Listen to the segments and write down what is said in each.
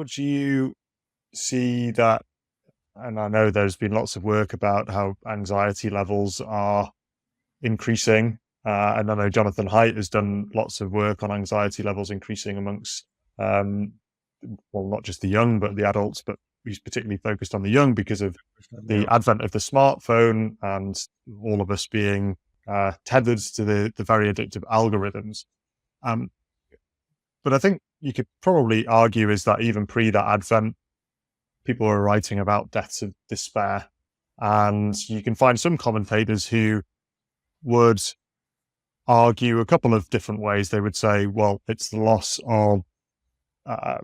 would you see that? And I know there's been lots of work about how anxiety levels are increasing. And I know Jonathan Haidt has done lots of work on anxiety levels increasing amongst, um, well, not just the young, but the adults, but he's particularly focused on the young because of the Yeah. advent of the smartphone and all of us being tethered to the very addictive algorithms. Um, but I think you could probably argue is that even pre that advent, people were writing about deaths of despair. And you can find some commentators who would argue a couple of different ways. They would say, well, it's the loss of uh,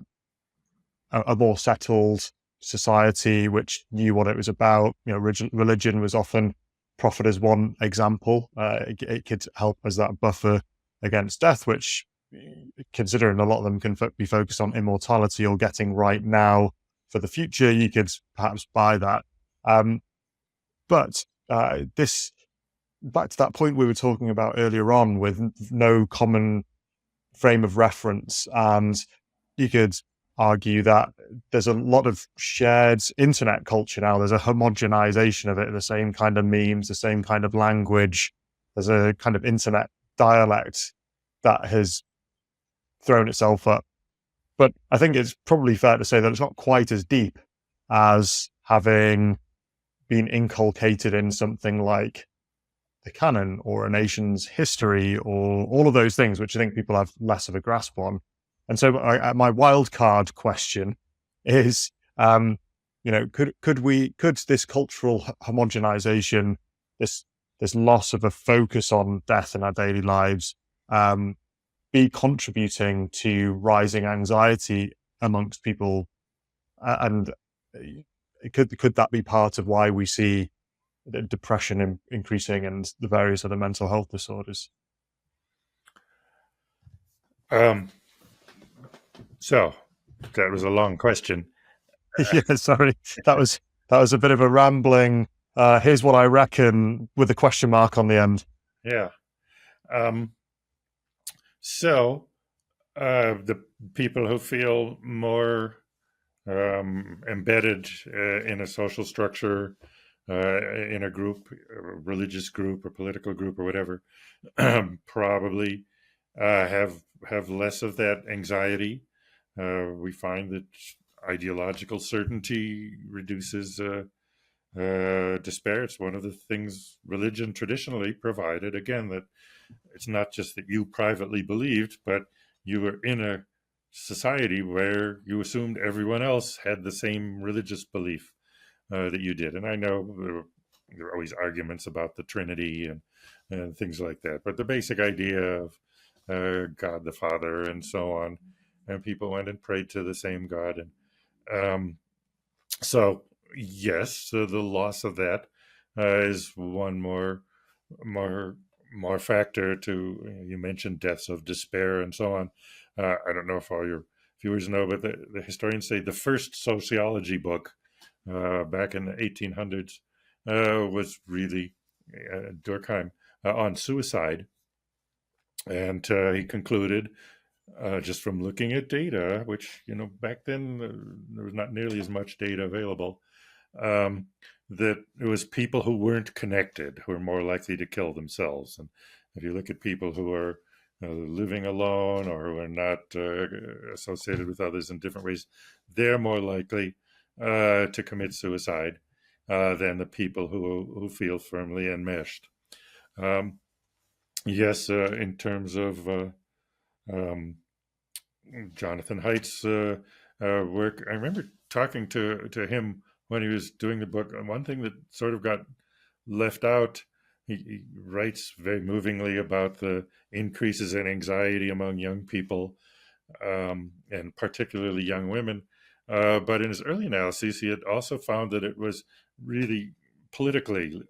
a more settled society which knew what it was about. You know, religion was often proffered as one example. It could help as that buffer against death, which, considering a lot of them can be focused on immortality or getting right now for the future, you could perhaps buy that. But this, back to that point we were talking about earlier on, with no common frame of reference, and you could argue that there's a lot of shared internet culture now. There's a homogenization of it, the same kind of memes, the same kind of language. There's a kind of internet dialect that has thrown itself up. But I think it's probably fair to say that it's not quite as deep as having been inculcated in something like the canon or a nation's history or all of those things, which I think people have less of a grasp on. And so my wild card question is, could this cultural homogenization, this loss of a focus on death in our daily lives, be contributing to rising anxiety amongst people? And could that be part of why we see depression increasing and the various other mental health disorders? So that was a long question. Yeah, sorry, that was a bit of a rambling. Here's what I reckon with a question mark on the end. Yeah. Um, so the people who feel more embedded in a social structure, in a group, a religious group, or political group, or whatever, probably have less of that anxiety. We find that ideological certainty reduces despair. It's one of the things religion traditionally provided. Again, that it's not just that you privately believed, but you were in a society where you assumed everyone else had the same religious belief that you did. And I know there are always arguments about the Trinity and things like that, but the basic idea of God the Father and so on, and people went and prayed to the same God. And so, yes, the loss of that is one more factor to. You mentioned deaths of despair and so on. I don't know if all your viewers know, but the historians say the first sociology book back in the 1800s was really Durkheim on suicide, and he concluded just from looking at data, which back then there was not nearly as much data available, that it was people who weren't connected who are more likely to kill themselves. And if you look at people who are living alone or who are not associated with others in different ways, they're more likely to commit suicide than the people who feel firmly enmeshed. Yes, in terms of um, Jonathan Haidt's work, I remember talking to him when he was doing the book. And one thing that sort of got left out, he writes very movingly about the increases in anxiety among young people, and particularly young women. But in his early analyses, he had also found that it was really politically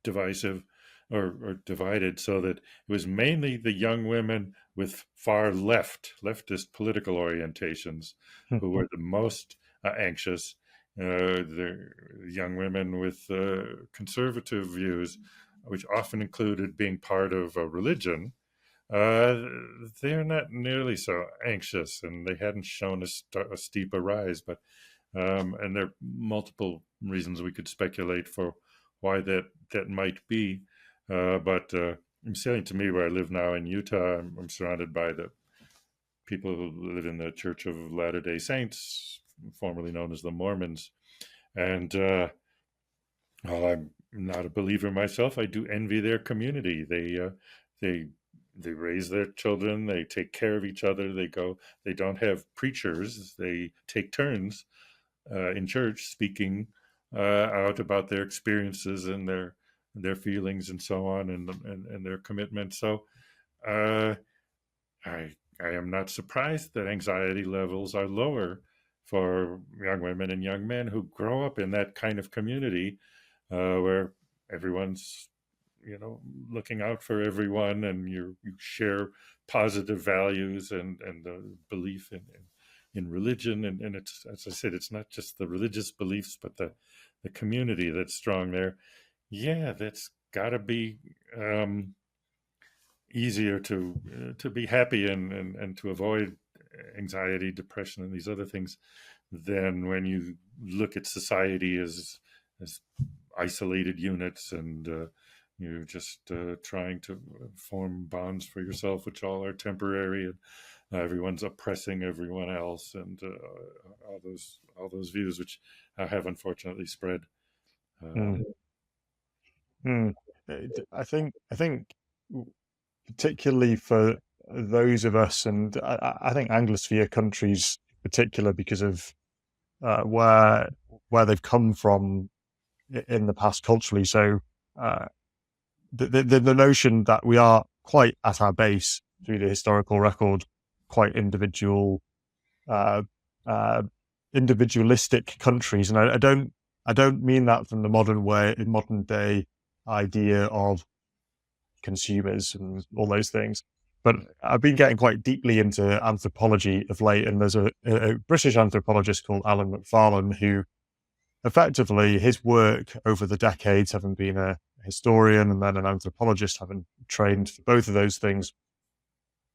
divisive or divided, so that it was mainly the young women with far leftist political orientations who were the most anxious. The young women with conservative views, which often included being part of a religion, Uh, they're not nearly so anxious, and they hadn't shown a steep a rise. But and there are multiple reasons we could speculate for why that might be. But I'm saying to me where I live now in Utah, I'm surrounded by the people who live in the Church of Latter Day Saints, formerly known as the Mormons, and while I'm not a believer myself, I do envy their community. They they raise their children. They take care of each other. They go. They don't have preachers. They take turns in church speaking out about their experiences and their feelings and so on, and their commitment. So uh, I am not surprised that anxiety levels are lower for young women and young men who grow up in that kind of community where everyone's looking out for everyone, and you share positive values and the belief in religion, and it's, as I said, it's not just the religious beliefs but the community that's strong there. Yeah, that's got to be easier to be happy and to avoid anxiety, depression, and these other things than when you look at society as isolated units, and you're just trying to form bonds for yourself, which all are temporary, and everyone's oppressing everyone else, and all those views which have unfortunately spread. Mm. Um, Mm. I think particularly for those of us, and I think Anglosphere countries in particular, because of where they've come from in the past culturally. So uh, the notion that we are quite at our base through the historical record, quite uh, uh, individualistic countries, and I don't mean that from the modern day idea of consumers and all those things. But I've been getting quite deeply into anthropology of late, and there's a British anthropologist called Alan McFarlane who effectively his work over the decades, having been a historian and then an anthropologist, having trained for both of those things,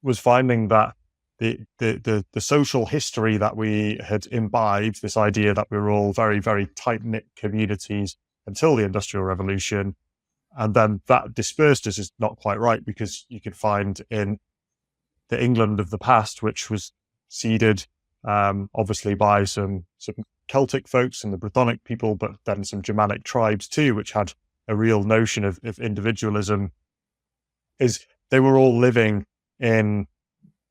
was finding that the social history that we had imbibed, this idea that we were all very, very tight knit communities until the Industrial Revolution, and then that dispersed us, is not quite right, because you could find in the England of the past, which was seeded obviously by some Celtic folks and the Brythonic people, but then some Germanic tribes too, which had a real notion of individualism, is they were all living in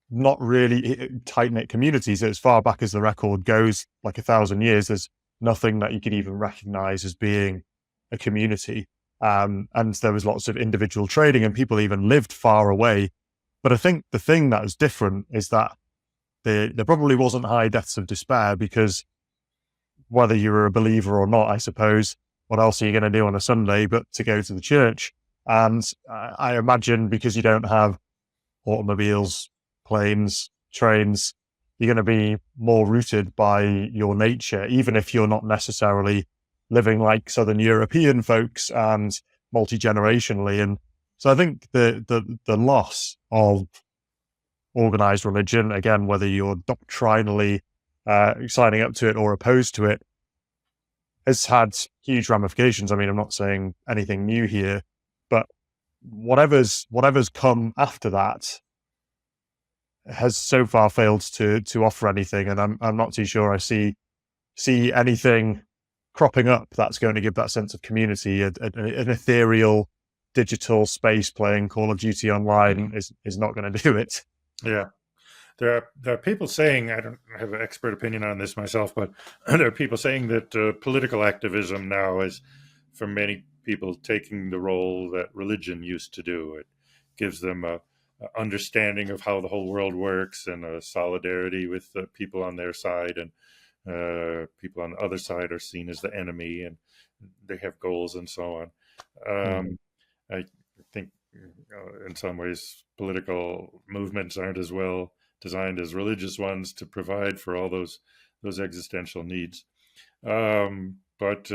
not really tight-knit communities. As far back as the record goes, like 1,000 years, there's nothing that you could even recognize as being a community. And there was lots of individual trading, and people even lived far away. But I think the thing that is different is that there probably wasn't high deaths of despair, because whether you were a believer or not, I suppose, what else are you going to do on a Sunday but to go to the church? And I imagine because you don't have automobiles, planes, trains, you're going to be more rooted by your nature, even if you're not necessarily living like Southern European folks and multi-generationally. And so I think the loss of organized religion, again, whether you're doctrinally signing up to it or opposed to it, has had huge ramifications. I mean, I'm not saying anything new here, but whatever's come after that has so far failed to offer anything, and I'm not too sure I see anything cropping up that's going to give that sense of community. An ethereal digital space playing Call of Duty online is not going to do it. yeah, there are people saying, I don't have an expert opinion on this myself, but there are people saying that political activism now is, for many people, taking the role that religion used to do. It gives them a understanding of how the whole world works, and a solidarity with the people on their side, and people on the other side are seen as the enemy, and they have goals and so on. Mm. I think in some ways political movements aren't as well designed as religious ones to provide for all those existential needs. But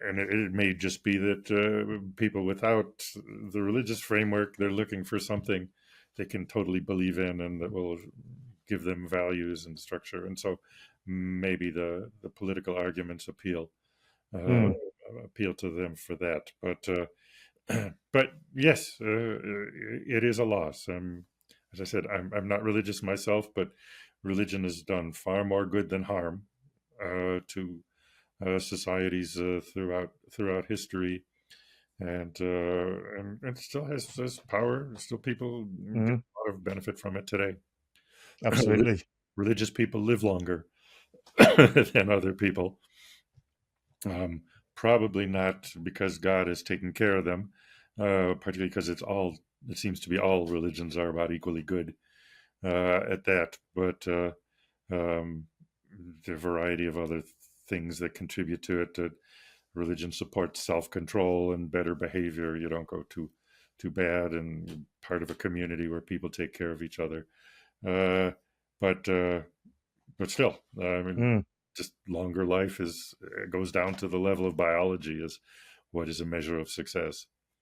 and it may just be that people without the religious framework, they're looking for something they can totally believe in and that will give them values and structure. And so maybe the political arguments uh, Mm, appeal to them for that. But yes, it is a loss. As I said, I'm not religious myself, but religion has done far more good than harm to societies throughout history, and it still has power. Still, people get mm, a lot of benefit from it today. absolutely. Religious people live longer than other people. Um, Probably not because God is taking care of them, particularly because it seems to be all religions are about equally good at that. But um, the variety of other things that contribute to it. Religion supports self-control and better behavior. You don't go too bad, and you're part of a community where people take care of each other. Uh, but uh, but still, I mean, Mm, just longer life is goes down to the level of biology as what is a measure of success.